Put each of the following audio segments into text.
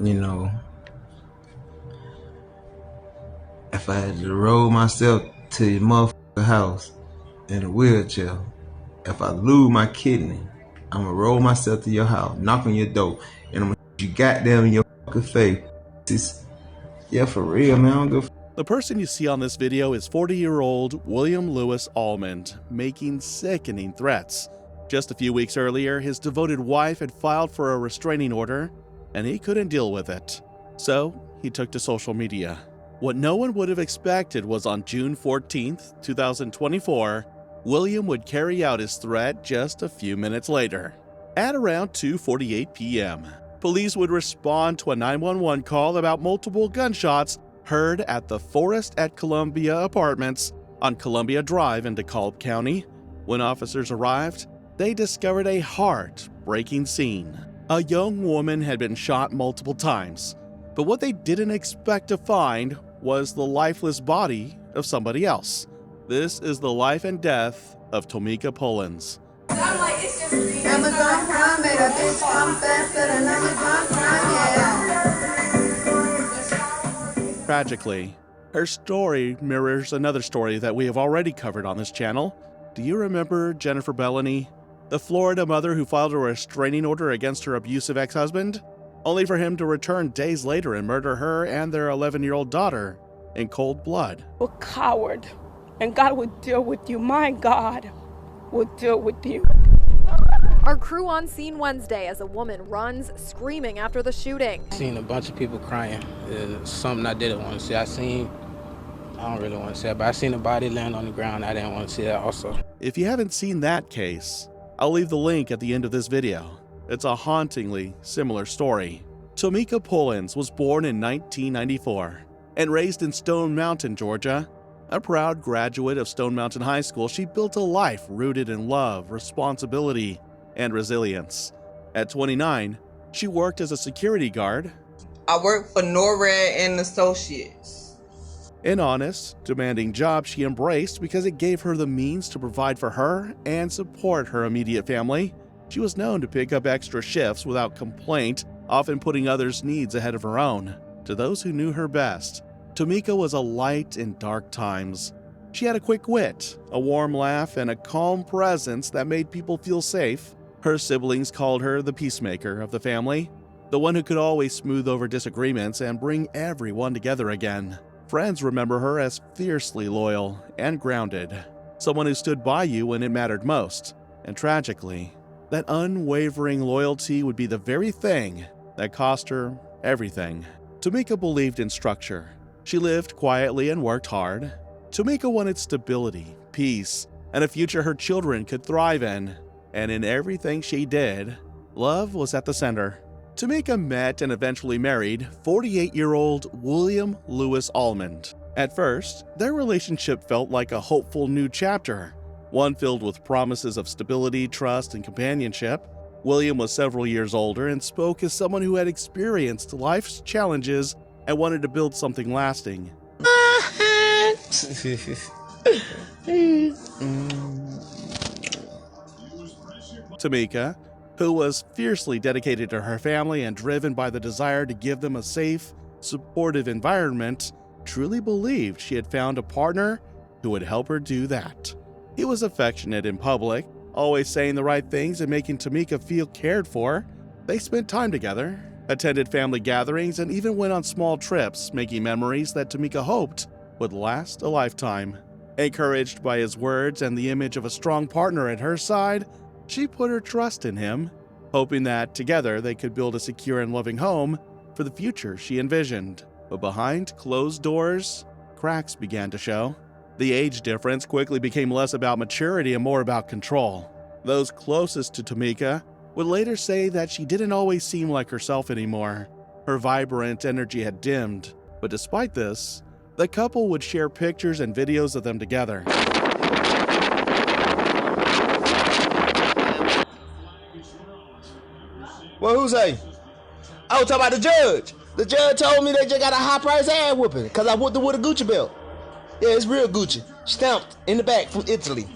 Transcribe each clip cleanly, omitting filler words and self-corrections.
You know, if I had to roll myself to your motherfucking house in a wheelchair, if I lose my kidney, I'ma roll myself to your house, knock on your door, and I'ma shoot you goddamn in your fucking face. Yeah, for real, man. I don't give a The person you see on this video is 40-year-old William Lewis Almond, making sickening threats. Just a few weeks earlier, his devoted wife had filed for a restraining order, and he couldn't deal with it. So, he took to social media. What no one would have expected was on June 14th, 2024, William would carry out his threat just a few minutes later. At around 2:48 p.m., police would respond to a 911 call about multiple gunshots heard at the Forest at Columbia apartments on Columbia Drive in DeKalb County. When officers arrived, they discovered a heart-breaking scene. A young woman had been shot multiple times, but what they didn't expect to find was the lifeless body of somebody else. This is the life and death of Tomika Pullins. I'm like, it's just Amazon Prime made a bitch come faster than Amazon Prime, yeah. Tragically, her story mirrors another story that we have already covered on this channel. Do you remember Jennifer Bellany, the Florida mother who filed a restraining order against her abusive ex-husband, only for him to return days later and murder her and their 11-year-old daughter in cold blood? A coward, and God would deal with you. My God would deal with you. Our crew on scene Wednesday as a woman runs screaming after the shooting. I seen a bunch of people crying. Something I didn't want to see. I don't really want to see it, but I seen a body land on the ground. I didn't want to see that also. If you haven't seen that case, I'll leave the link at the end of this video. It's a hauntingly similar story. Tomika Pullins was born in 1994 and raised in Stone Mountain, Georgia. A proud graduate of Stone Mountain High School, she built a life rooted in love, responsibility, and resilience. At 29, she worked as a security guard. I worked for Norad and Associates. An honest, demanding job she embraced because it gave her the means to provide for her and support her immediate family. She was known to pick up extra shifts without complaint, often putting others' needs ahead of her own. To those who knew her best, Tomika was a light in dark times. She had a quick wit, a warm laugh, and a calm presence that made people feel safe. Her siblings called her the peacemaker of the family, the one who could always smooth over disagreements and bring everyone together again. Friends remember her as fiercely loyal and grounded, someone who stood by you when it mattered most. And tragically, that unwavering loyalty would be the very thing that cost her everything. Tomika believed in structure. She lived quietly and worked hard. Tomika wanted stability, peace, and a future her children could thrive in. And in everything she did, love was at the center. Tomika met and eventually married 48-year-old William Lewis Almond. At first, their relationship felt like a hopeful new chapter, one filled with promises of stability, trust, and companionship. William was several years older and spoke as someone who had experienced life's challenges and wanted to build something lasting. Tomika, who was fiercely dedicated to her family and driven by the desire to give them a safe, supportive environment, truly believed she had found a partner who would help her do that. He was affectionate in public, always saying the right things and making Tomika feel cared for. They spent time together, attended family gatherings, and even went on small trips, making memories that Tomika hoped would last a lifetime. Encouraged by his words and the image of a strong partner at her side, she put her trust in him, hoping that together they could build a secure and loving home for the future she envisioned. But behind closed doors, cracks began to show. The age difference quickly became less about maturity and more about control. Those closest to Tomika would later say that she didn't always seem like herself anymore. Her vibrant energy had dimmed, but despite this, the couple would share pictures and videos of them together. Well, who's that? I was talking about the judge. The judge told me they just got a high price ass whooping because I whooped her with a Gucci belt. Yeah, it's real Gucci. Stamped in the back from Italy.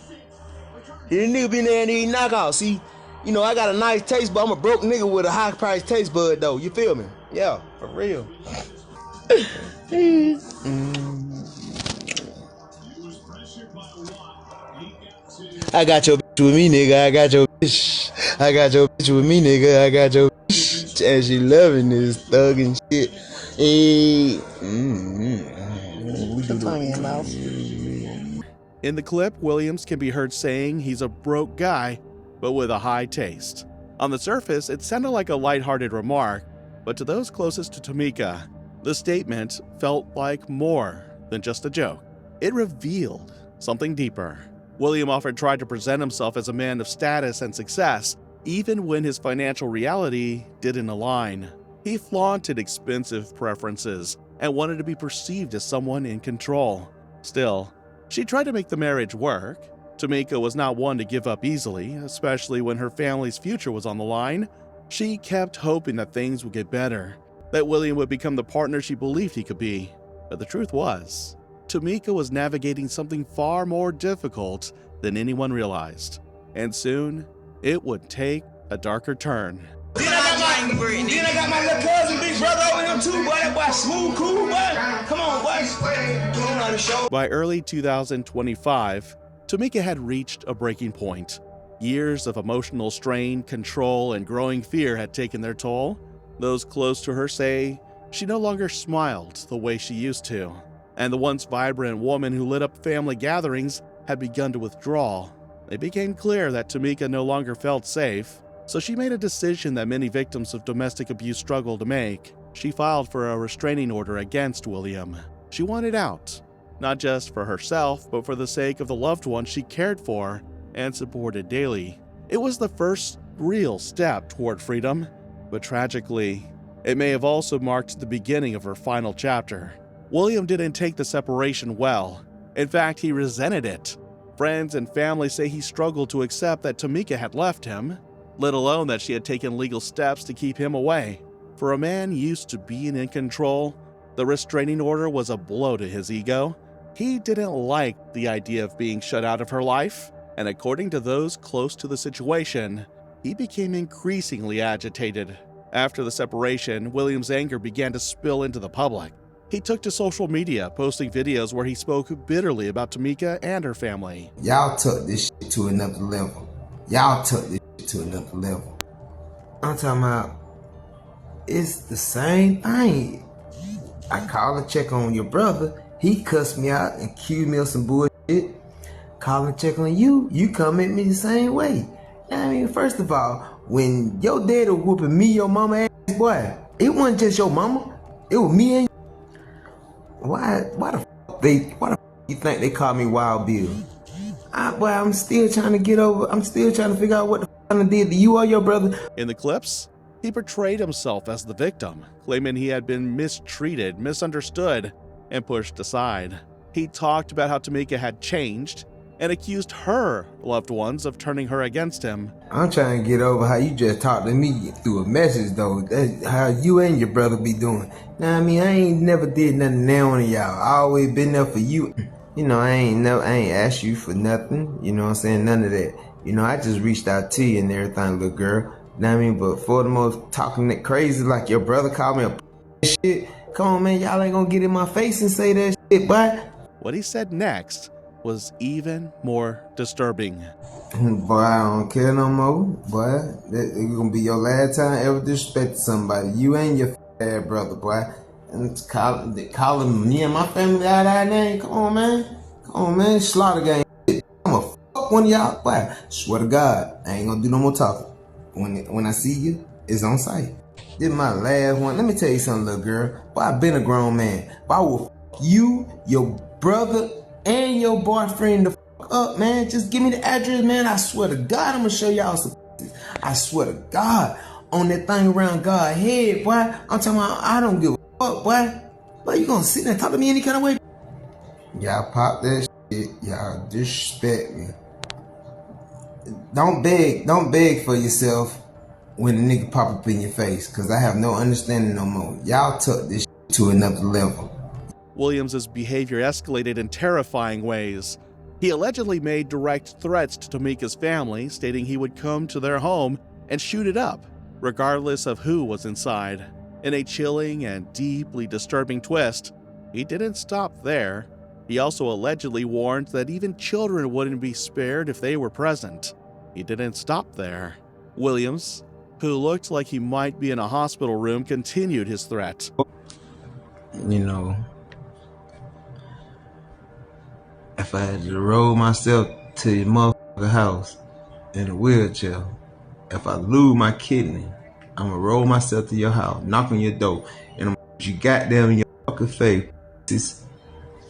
The nigga been there and he knock out. See, you know, I got a nice taste, but I'm a broke nigga with a high price taste bud though. You feel me? Yeah. For real. I got your bitch with me, nigga. I got your bitch. I got your bitch with me, nigga. I got your bitch. And she loving this thug and shit. Hey. Put your tongue in your mouth. In the clip, Williams can be heard saying he's a broke guy, but with a high taste. On the surface, it sounded like a lighthearted remark, but to those closest to Tamika, the statement felt like more than just a joke. It revealed something deeper. William often tried to present himself as a man of status and success, even when his financial reality didn't align. He flaunted expensive preferences and wanted to be perceived as someone in control. Still, she tried to make the marriage work. Tamika was not one to give up easily, especially when her family's future was on the line. She kept hoping that things would get better, that William would become the partner she believed he could be. But the truth was, Tamika was navigating something far more difficult than anyone realized. And soon, it would take a darker turn. Then I got my little cousin, big brother over him too, boy. That boy smooth, cool, boy. Come on, boy. By early 2025, Tamika had reached a breaking point. Years of emotional strain, control, and growing fear had taken their toll. Those close to her say she no longer smiled the way she used to, and the once vibrant woman who lit up family gatherings had begun to withdraw. It became clear that Tamika no longer felt safe, so she made a decision that many victims of domestic abuse struggle to make. She filed for a restraining order against William. She wanted out, not just for herself, but for the sake of the loved ones she cared for and supported daily. It was the first real step toward freedom, but tragically, it may have also marked the beginning of her final chapter. William didn't take the separation well. In fact, he resented it. Friends and family say he struggled to accept that Tamika had left him, let alone that she had taken legal steps to keep him away. For a man used to being in control, the restraining order was a blow to his ego. He didn't like the idea of being shut out of her life, and according to those close to the situation, he became increasingly agitated. After the separation, William's anger began to spill into the public. He took to social media, posting videos where he spoke bitterly about Tamika and her family. Y'all took this shit to another level. Y'all took this shit to another level. I'm talking about, it's the same thing. I call and check on your brother. He cussed me out and accused me of some bullshit. Call and check on you. You come at me the same way. I mean, first of all, when your daddy was whooping me, your mama ass, boy, it wasn't just your mama. It was me and you. Why the you think they call me Wild Bill? I'm still trying to get over. I'm still trying to figure out what the I did to you or your brother. In the clips, he portrayed himself as the victim, claiming he had been mistreated, misunderstood, and pushed aside. He talked about how Tamika had changed and accused her loved ones of turning her against him. I'm trying to get over how you just talked to me through a message, though. That's how you and your brother be doing. Now, I mean, I ain't never did nothing now on y'all. I always been there for you. You know, I ain't asked you for nothing. You know what I'm saying? None of that. You know, I just reached out to you and everything, little girl. You know what I mean? But for the most talking that crazy like your brother called me a shit. Come on, man. Y'all ain't gonna get in my face and say that shit, boy. What he said next was even more disturbing. Boy, I don't care no more. Boy, it's gonna be your last time ever disrespecting somebody. You and your bad brother, boy. And calling me and my family out that name. Come on, man. Come on, man. Slaughter gang. I'm a fuck one of y'all. Boy, swear to God, I ain't gonna do no more talking. When I see you, it's on sight. This is my last one. Let me tell you something, little girl. Boy, I've been a grown man. But I will fuck you, your brother, and your boyfriend the fuck up, man. Just give me the address, man. I swear to God, I'm gonna show y'all some. I swear to God, on that thing around God's head, boy. I'm talking about, I don't give a fuck, boy. Boy, you gonna sit there and talk to me any kind of way? Y'all pop that shit. Y'all disrespect me. Don't beg for yourself when a nigga pop up in your face, cause I have no understanding no more. Y'all took this shit to another level. Williams's behavior escalated in terrifying ways. He allegedly made direct threats to Tamika's family, stating he would come to their home and shoot it up, regardless of who was inside. In a chilling and deeply disturbing twist, he didn't stop there. He also allegedly warned that even children wouldn't be spared if they were present. He didn't stop there. Williams, who looked like he might be in a hospital room, continued his threat. You know, if I had to roll myself to your motherfucking house in a wheelchair, if I lose my kidney, I'ma roll myself to your house, knock on your door, and I'ma put you goddamn in your fucking face.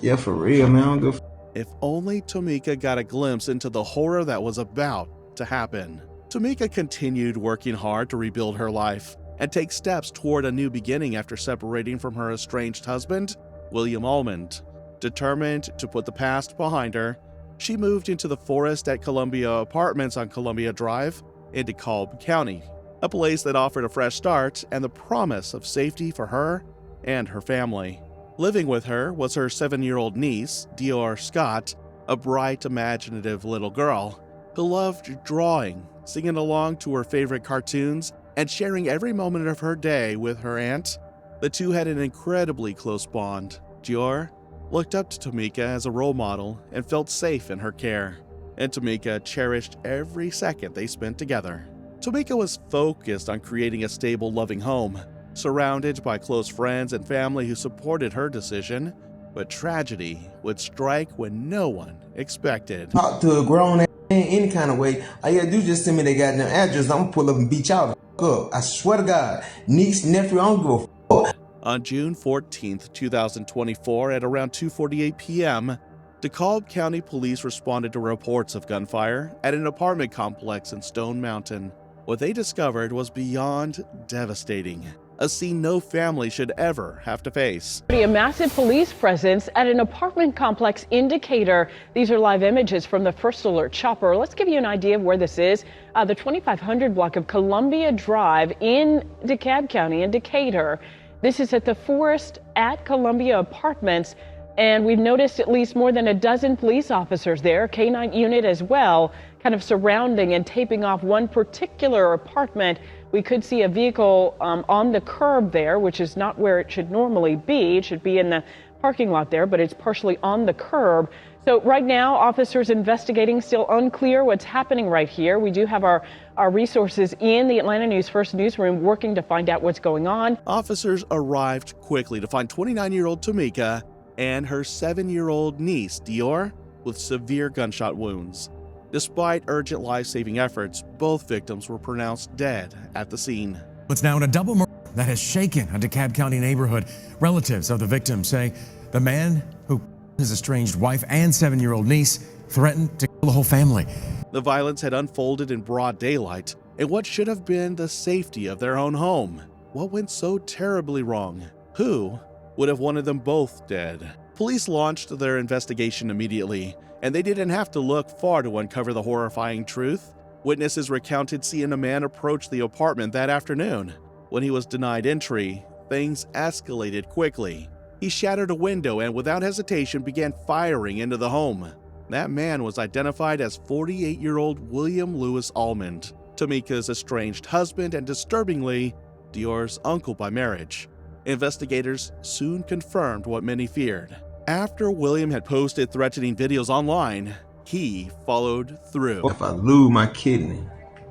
Yeah, for real, man. I don't give a If only Tamika got a glimpse into the horror that was about to happen. Tamika continued working hard to rebuild her life and take steps toward a new beginning after separating from her estranged husband, William Almond. Determined to put the past behind her, she moved into the forest at Columbia Apartments on Columbia Drive in DeKalb County, a place that offered a fresh start and the promise of safety for her and her family. Living with her was her 7-year-old niece, Dior Scott, a bright, imaginative little girl who loved drawing, singing along to her favorite cartoons, and sharing every moment of her day with her aunt. The two had an incredibly close bond. Dior looked up to Tamika as a role model and felt safe in her care, and Tamika cherished every second they spent together. Tamika was focused on creating a stable, loving home, surrounded by close friends and family who supported her decision, but tragedy would strike when no one expected. talk to a grown ass man any kind of way. All you gotta do is just send me their goddamn address. I'm gonna pull up and beat y'all the fuck up. I swear to God. Niece, nephew, I don't give a fuck. On June 14, 2024, at around 2:48 p.m., DeKalb County Police responded to reports of gunfire at an apartment complex in Stone Mountain. What they discovered was beyond devastating, a scene no family should ever have to face. A massive police presence at an apartment complex in Decatur. These are live images from the First Alert chopper. Let's give you an idea of where this is. The 2500 block of Columbia Drive in DeKalb County in Decatur. This is at the Forest at Columbia Apartments, and we've noticed at least more than a dozen police officers there, K-9 unit as well, kind of surrounding and taping off one particular apartment. We could see a vehicle on the curb there, which is not where it should normally be. It should be in the parking lot there, but it's partially on the curb. So right now, officers investigating, still unclear what's happening right here. We do have our resources in the Atlanta News First newsroom working to find out what's going on. Officers arrived quickly to find 29-year-old Tamika and her 7-year-old niece, Dior, with severe gunshot wounds. Despite urgent life-saving efforts, both victims were pronounced dead at the scene. It's now in a double murder that has shaken a DeKalb County neighborhood. Relatives of the victim say the man who his estranged wife and 7-year-old niece threatened to kill the whole family. The violence had unfolded in broad daylight in what should have been the safety of their own home. What went so terribly wrong? Who would have wanted them both dead? Police launched their investigation immediately, and they didn't have to look far to uncover the horrifying truth. Witnesses recounted seeing a man approach the apartment that afternoon. When he was denied entry, things escalated quickly. He shattered a window and without hesitation began firing into the home. That man was identified as 48-year-old William Lewis Almond, Tamika's estranged husband and, disturbingly, Dior's uncle by marriage. Investigators soon confirmed what many feared. After William had posted threatening videos online, he followed through. If I lose my kidney,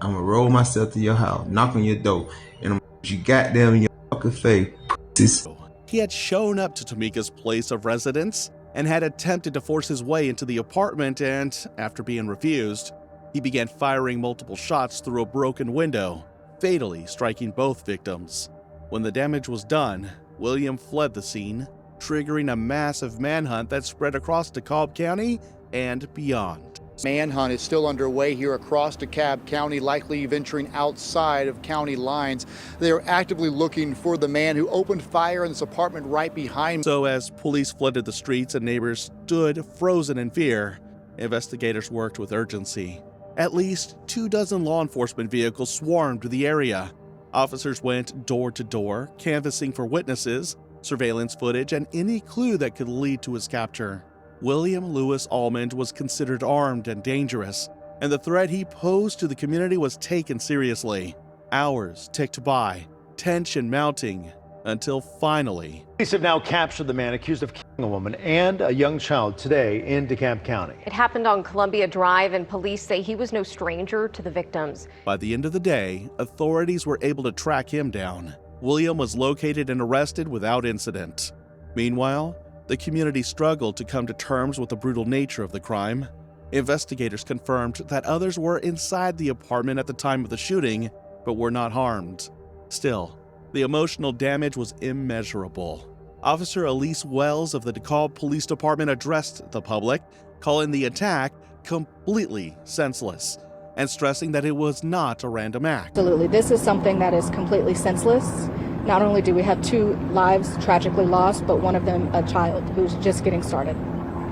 I'ma roll myself to your house, knock on your door, and I'ma put you goddamn in your fucking face. He had shown up to Tamika's place of residence and had attempted to force his way into the apartment, and after being refused, he began firing multiple shots through a broken window, fatally striking both victims. When the damage was done, William fled the scene, triggering a massive manhunt that spread across DeKalb County and beyond. Manhunt is still underway here across DeKalb County, likely venturing outside of county lines. They are actively looking for the man who opened fire in this apartment right behind. So as police flooded the streets and neighbors stood frozen in fear, investigators worked with urgency. At least 24 law enforcement vehicles swarmed the area. Officers went door to door, canvassing for witnesses, surveillance footage, and any clue that could lead to his capture. William Lewis Almond was considered armed and dangerous, and the threat he posed to the community was taken seriously. Hours ticked by, tension mounting, until finally, Police have now captured the man accused of killing a woman and a young child today in DeKalb County. It happened on Columbia Drive, and police say he was no stranger to the victims. by the end of the day, authorities were able to track him down. William was located and arrested without incident. Meanwhile, the community struggled to come to terms with the brutal nature of the crime. Investigators confirmed that others were inside the apartment at the time of the shooting, but were not harmed. Still, the emotional damage was immeasurable. Officer Elise Wells of the DeKalb Police Department addressed the public, calling the attack completely senseless and stressing that it was not a random act. Absolutely. This is something that is completely senseless. Not only do we have 2 lives tragically lost, but one of them a child who's just getting started.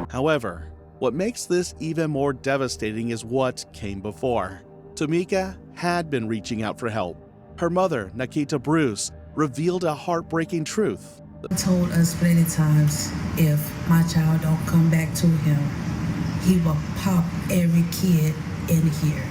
However, what makes this even more devastating is what came before. Tamika had been reaching out for help. Her mother, Nikita Bruce, revealed a heartbreaking truth. He told us plenty times, if my child don't come back to him, he will pop every kid in here.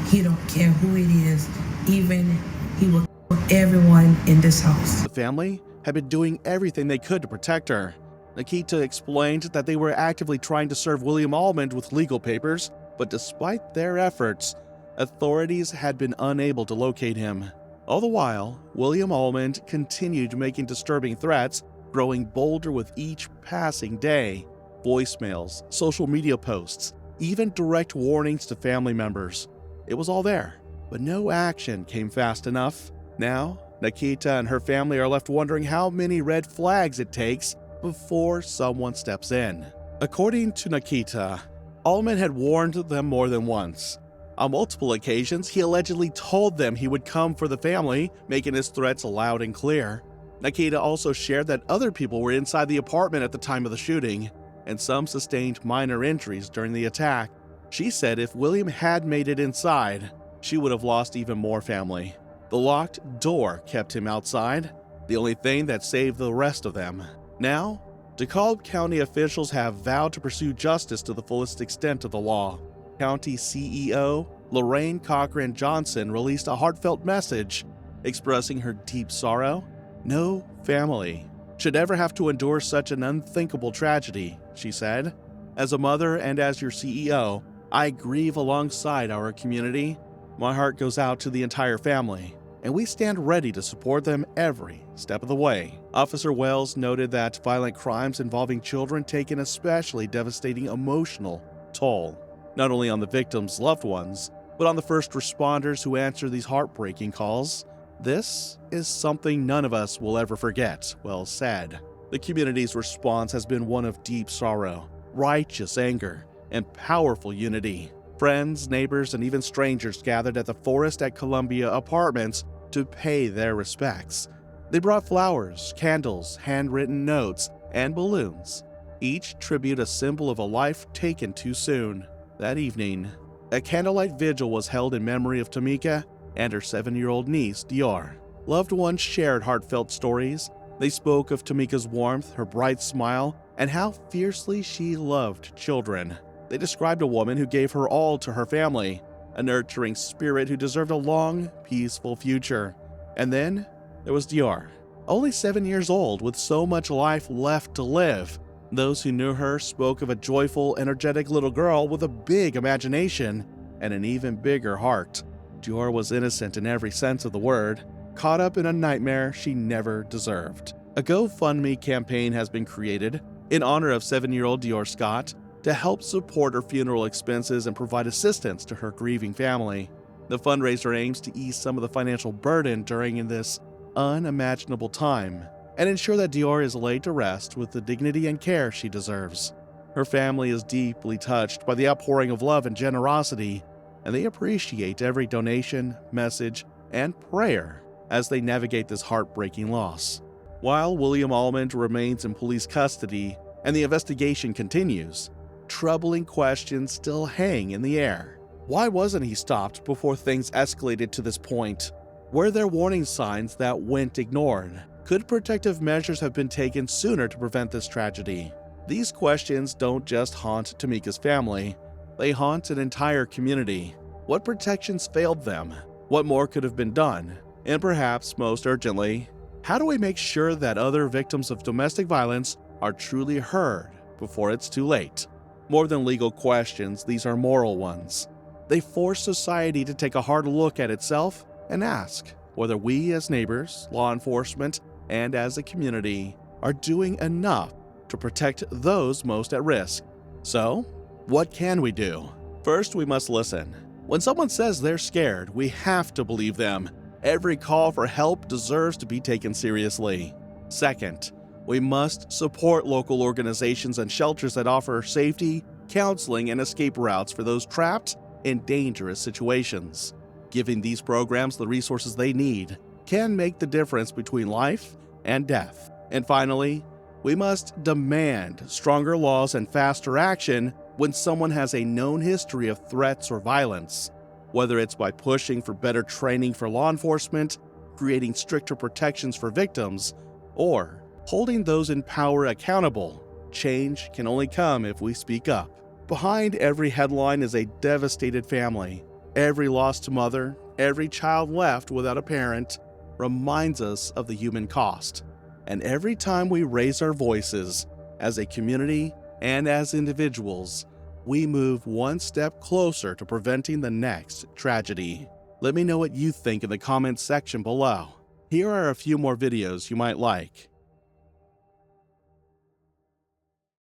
He don't care who it is, even he will kill everyone in this house. The family had been doing everything they could to protect her. Nikita explained that they were actively trying to serve William Almond with legal papers, but despite their efforts, authorities had been unable to locate him. All the while, William Almond continued making disturbing threats, growing bolder with each passing day. Voicemails, social media posts, even direct warnings to family members. It was all there, but no action came fast enough. Now, Nikita and her family are left wondering how many red flags it takes before someone steps in. According to Nikita, Almond had warned them more than once. On multiple occasions, he allegedly told them he would come for the family, making his threats loud and clear. Nikita also shared that other people were inside the apartment at the time of the shooting, and some sustained minor injuries during the attack. She said if William had made it inside, she would have lost even more family. The locked door kept him outside, the only thing that saved the rest of them. Now, DeKalb County officials have vowed to pursue justice to the fullest extent of the law. County CEO Lorraine Cochran Johnson released a heartfelt message expressing her deep sorrow. No family should ever have to endure such an unthinkable tragedy, she said. As a mother and as your CEO, I grieve alongside our community. My heart goes out to the entire family, and we stand ready to support them every step of the way. Officer Wells noted that violent crimes involving children take an especially devastating emotional toll, not only on the victims' loved ones, but on the first responders who answer these heartbreaking calls. This is something none of us will ever forget, Wells said. The community's response has been one of deep sorrow, righteous anger, and powerful unity. Friends, neighbors, and even strangers gathered at the Forest at Columbia apartments to pay their respects. They brought flowers, candles, handwritten notes, and balloons, each tribute a symbol of a life taken too soon. That evening, a candlelight vigil was held in memory of Tamika and her 7-year-old niece, Dior. Loved ones shared heartfelt stories. They spoke of Tamika's warmth, her bright smile, and how fiercely she loved children. They described a woman who gave her all to her family, a nurturing spirit who deserved a long, peaceful future. And then there was Dior, only 7 years old with so much life left to live. Those who knew her spoke of a joyful, energetic little girl with a big imagination and an even bigger heart. Dior was innocent in every sense of the word, caught up in a nightmare she never deserved. A GoFundMe campaign has been created in honor of 7-year-old Dior Scott to help support her funeral expenses and provide assistance to her grieving family. The fundraiser aims to ease some of the financial burden during this unimaginable time and ensure that Dior is laid to rest with the dignity and care she deserves. Her family is deeply touched by the outpouring of love and generosity, and they appreciate every donation, message, and prayer as they navigate this heartbreaking loss. While William Almond remains in police custody and the investigation continues, troubling questions still hang in the air. Why wasn't he stopped before things escalated to this point? Were there warning signs that went ignored? Could protective measures have been taken sooner to prevent this tragedy? These questions don't just haunt Tamika's family, they haunt an entire community. What protections failed them? What more could have been done? And perhaps most urgently, How do we make sure that other victims of domestic violence are truly heard before it's too late? More than legal questions, these are moral ones. They force society to take a hard look at itself and ask whether we as neighbors, law enforcement, and as a community are doing enough to protect those most at risk. So, what can we do? First, we must listen. When someone says they're scared, we have to believe them. Every call for help deserves to be taken seriously. Second, we must support local organizations and shelters that offer safety, counseling, and escape routes for those trapped in dangerous situations. Giving these programs the resources they need can make the difference between life and death. And finally, we must demand stronger laws and faster action when someone has a known history of threats or violence. Whether it's by pushing for better training for law enforcement, creating stricter protections for victims, or holding those in power accountable, change can only come if we speak up. Behind every headline is a devastated family. Every lost mother, every child left without a parent reminds us of the human cost. And every time we raise our voices as a community and as individuals, we move one step closer to preventing the next tragedy. Let me know what you think in the comments section below. Here are a few more videos you might like.